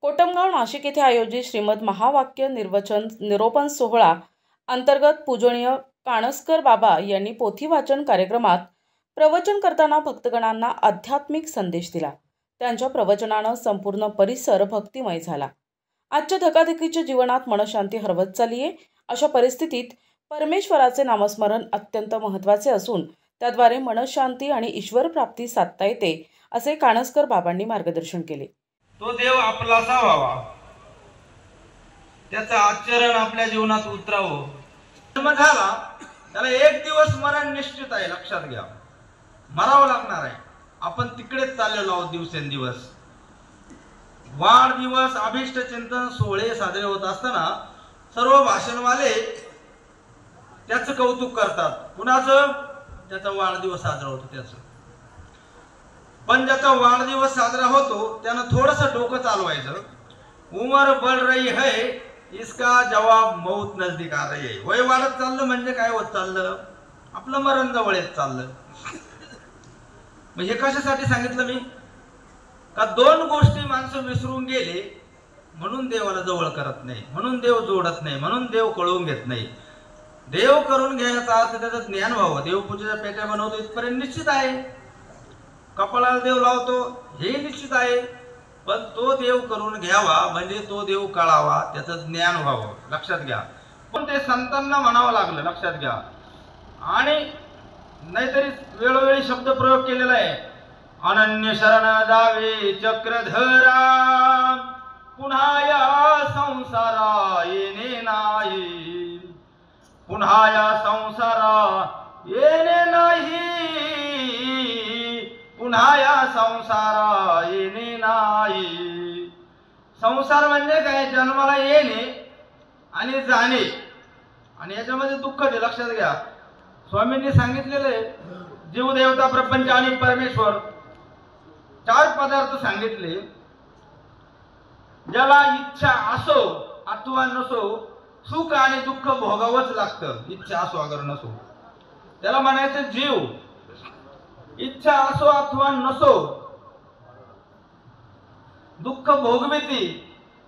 कोटमगाव नाशिक येथे आयोजित श्रीमद महावाक्य निर्वचन निरोपण सोहळा अंतर्गत पूजनीय काणसकर बाबा यांनी पोथी वाचन कार्यक्रमात प्रवचन करताना भक्तगणांना आध्यात्मिक संदेश दिला। त्यांच्या प्रवचनानं संपूर्ण परिसर भक्तिमय झाला। आजच्या धकाधकीच्या जीवनात मनशांती हरवत चालली आहे। अशा परिस्थितीत परमेश्वराचे नामस्मरण अत्यंत महत्त्वाचे असून त्याद्वारे मनशांती आणि ईश्वर प्राप्ती साधता येते असे काणसकर बाबांनी मार्गदर्शन केले। तो देव आपलासा व्हावा, त्याचं आचरण आपल्या जीवनात उतरावं। जन्म झाला त्याला एक दिवस मरण निश्चित आहे, लक्षात घ्या। मरावं लागणार आहे। आपण तिकडेच चाललेलो आहोत दिवसेंदिवस। वाढदिवस अभिष्ट चिंतन सोहळे साजरे होत असताना सर्व भाषणवाले त्याचं कौतुक करतात। कुणाचं? त्याचा वाढदिवस साजरा होतो त्याचं। पण ज्याचा वाढदिवस साजरा होतो त्यानं थोडंसं डोकं चालवायचं। उमर बढ़ रही है, इसका जवाब मौत नजदीक आ रही है। वय वाढत चाललं म्हणजे काय होत चाललं? आपलं मरण जवळ येत चाललं। मग हे कशासाठी सांगितलं मी? का दोन गोष्टी माणसं विसरून गेले म्हणून देवाला जवळ करत नाही, म्हणून देव जोडत नाही, म्हणून देव कळवून घेत नाही। देव करून घ्यायचा अर्थ त्याचं ज्ञान व्हावं। देवपूजेच्या पेट्या बनवतो इथपर्यंत निश्चित आहे, कपाळाला देव लावतो हे निश्चित आहे, पण तो देव करून घ्यावा म्हणजे तो देव कळावा, त्याचं ज्ञान व्हावं, लक्षात घ्या। पण ते संतांना म्हणावं लागलं, लक्षात घ्या। आणि नाहीतरी वेळोवेळी शब्द प्रयोग केलेला आहे। अनन्य शरण जावे चक्रधरा, पुन्हा या संसारा येणे नाही, पुन्हा या संसारा येणे नाही, पुन्हा या संसारा येणे नाही। संसार म्हणजे काय? जन्माला येणे आणि जाणे, आणि याच्यामध्ये दुःख आहे, लक्षात घ्या। स्वामींनी सांगितलेलं आहे, जीव, देवता, प्रपंच आणि परमेश्वर चार पदार्थ सांगितले। ज्याला इच्छा असो अथवा नसो सुख आणि दुःख भोगावंच लागतं, इच्छा असो अगर नसो, त्याला म्हणायचं जीव। इच्छा असो अथवा नसो दुःख भोगविती,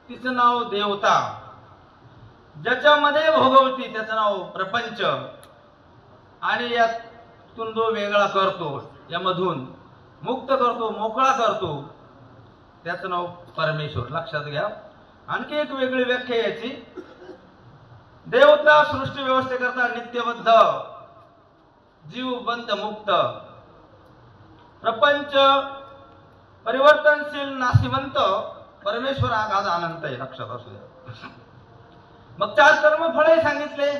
तिचं नाव देवता। ज्याच्यामध्ये भोगवती त्याचं नाव प्रपंच, आणि यातून जो वेगळा करतो, यामधून मुक्त करतो, मोकळा करतो, त्याचं नाव परमेश्वर, लक्षात घ्या। आणखी एक वेगळी व्याख्या याची। देवता सृष्टी व्यवस्थेकरता नित्यबद्ध, जीव बंध मुक्त, प्रपंच परिवर्तनशील नाशिवंत, परमेश्वर आगाध अनंत आहे, लक्षात असू द्या। मग चार कर्मफळे सांगितले,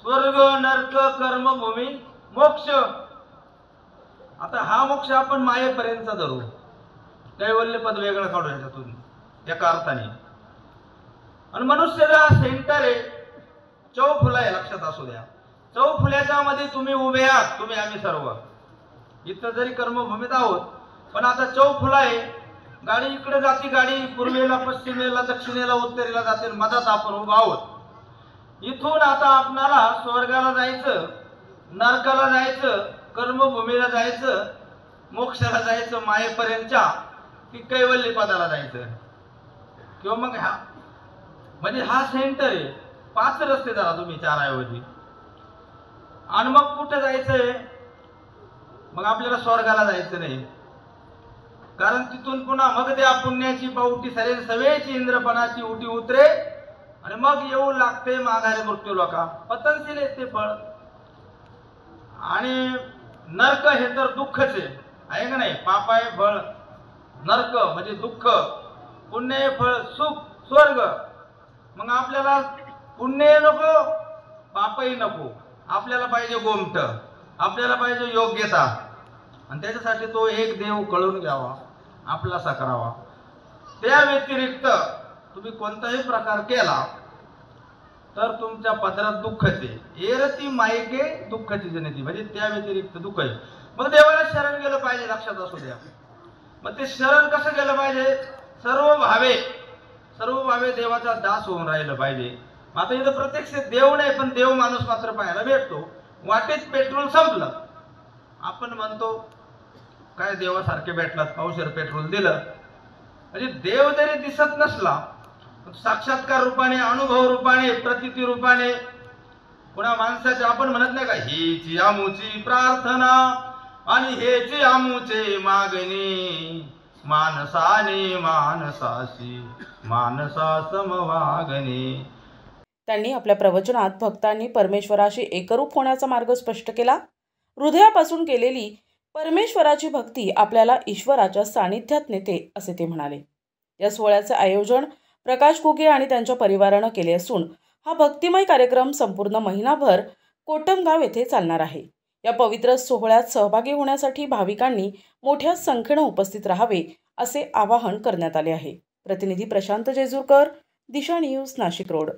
स्वर्ग, नरक, कर्मभूमी, मोक्ष। आता हा मोक्ष आपण मायेपर्यंत धरू, कैवल्य पद वेगळं काढू याच्यातून एका अर्थाने। आणि मनुष्याचा सेंटर आहे चौफुला आहे, लक्षात असू द्या। चौफुल्याच्या मध्ये तुम्ही उभे आहात, तुम्ही आम्ही सर्व इथं जरी कर्मभूमीत आहोत, पण आता चौफुला आहे। गाडी इकडे जाते, गाडी पूर्वेला, पश्चिमेला, दक्षिणेला, उत्तरेला जाते, मधात आपण उभा आहोत। इथून आता आपणाला स्वर्गाला जायचं, नरकाला जायचं, कर्मभूमीला जायचं, मोक्षाला जायचं, मायेपर्यंतच्या की कैवल्य पदाला जायचं, किंवा मग हा म्हणजे हा सेंटर आहे। पाच रस्ते धरा तुम्ही चार ऐवजी, आणि मग कुठे जायचंय? मग आपल्याला स्वर्गाला जायचं नाही, कारण तिथून पुन्हा मग त्या पुण्याची पावटी सरेल, सवेची इंद्रपणाची उटी उतरे, आणि मग येऊ लागते माघारी मृत्यू लोका, पतनशील येते फळ। आणि नरक हे तर दुःखच आहे का नाही? पाप आहे फळ नरक म्हणजे दुःख, पुण्य आहे फळ सुख, स्वर्ग। मग आपल्याला पुण्य नको, पापही नको, आपल्याला पाहिजे गोमट, आपल्याला पाहिजे योग्यता, आणि त्याच्यासाठी तो एक देव कळून घ्यावा, आपलासा करावा। त्या व्यतिरिक्त तुम्ही कोणताही प्रकार केला तर तुमच्या पदरात दुःखच आहे। एरती मायके दुःखाची जनिती, म्हणजे त्या व्यतिरिक्त दुःख आहे। मग देवाला शरण गेलं पाहिजे, लक्षात असू द्या। मग ते शरण कसं गेलं पाहिजे? सर्व भावे देवाचा दास होऊन राहिलं पाहिजे। आता इथं प्रत्यक्ष देव नाही, पण देव माणूस मात्र पाहायला भेटतो। वाटेत पेट्रोल संपलं, आपण म्हणतो काय देवासारखे भेटलात, पावशेर पेट्रोल दिलं, म्हणजे देव जरी दिसत नसला, साक्षात्कार रूपाने, अनुभव रूपाने, प्रतिती रूपाने, पुन्हा माणसाची आपण म्हणत नाही का, हीची आमुची प्रार्थना आणि हेची आमुचे मागणी, मानसाने मानसाशी मानसा समवागणे. त्यांनी आपल्या प्रवचनात भक्तांनी परमेश्वराशी एकरूप होण्याचा मार्ग स्पष्ट केला. हृदयापासून केलेली परमेश्वराची भक्ती आपल्याला ईश्वराच्या सानिध्यात नेते, असे ते म्हणाले. या सोहळ्याचे आयोजन प्रकाश घुगे आणि त्यांच्या परिवारानं केले असून हा भक्तिमय कार्यक्रम संपूर्ण महिनाभर कोटमगाव येथे चालणार आहे. या पवित्र सोहळ्यात सहभागी होण्यासाठी भाविकांनी मोठ्या संख्येने उपस्थित राहावे, असे आवाहन करण्यात आले आहे. प्रतिनिधी प्रशांत जेजुरकर, दिशा न्यूज, नाशिक रोड.